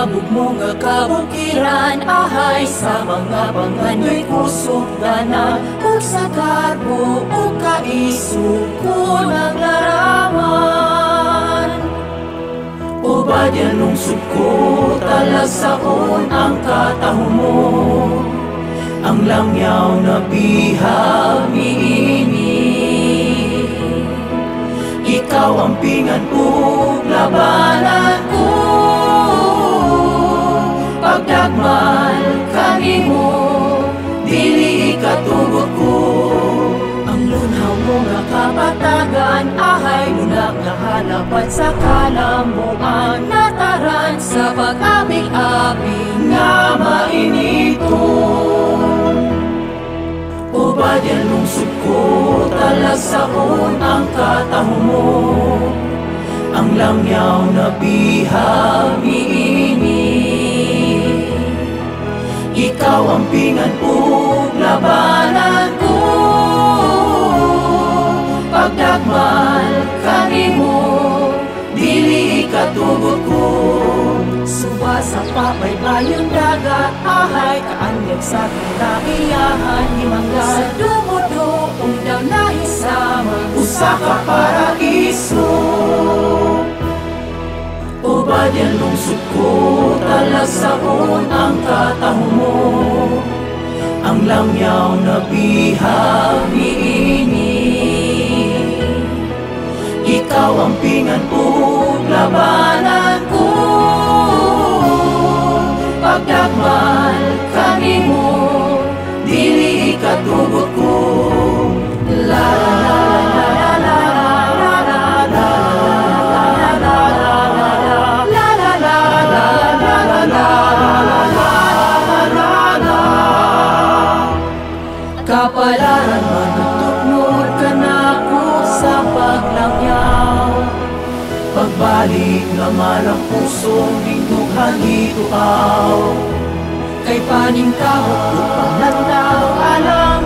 Kabog mo nga kabukiran ahay sa mga panganyo'y kusog gana ug sa karbo o kaisuko naglaraman. Ubad yan lungsod ko talasaon ang katahon mo, ang langyaw na bihag niini. Ikaw ang pingan ug labanan ko, pagdagmal kanimo dili ikatugot ko. Ang lunhaw mo nga kapatagan ahay lunak na halapan sa kalambuan, nataran sa pag-abing-abing nga mainiton. Ubad yan lungsod ko talasaon ang katahon mo, ang langyaw na bihag niini. Ikaw ang pingan ug labanan ko, pagdagmal kanimo dili ikatugot ko. Suba sa pabaybayong dagat ahay kaanyag sa kinaiyahan himangga sa dumudoong daw nahisama usa ka paraiso. Ubad yan lungsod ko talasaon ang katahon mo, ang langyaw na bihag niini. Ikaw ang pingan ug labanan ko, pagdagmal kanimo dili ikatugot ko. La kapalaran manutugmod ka na ko sa paglangyaw, pagbalik naman ang pusong hindughan ituaw. Kay paningkamot o panlantaw alam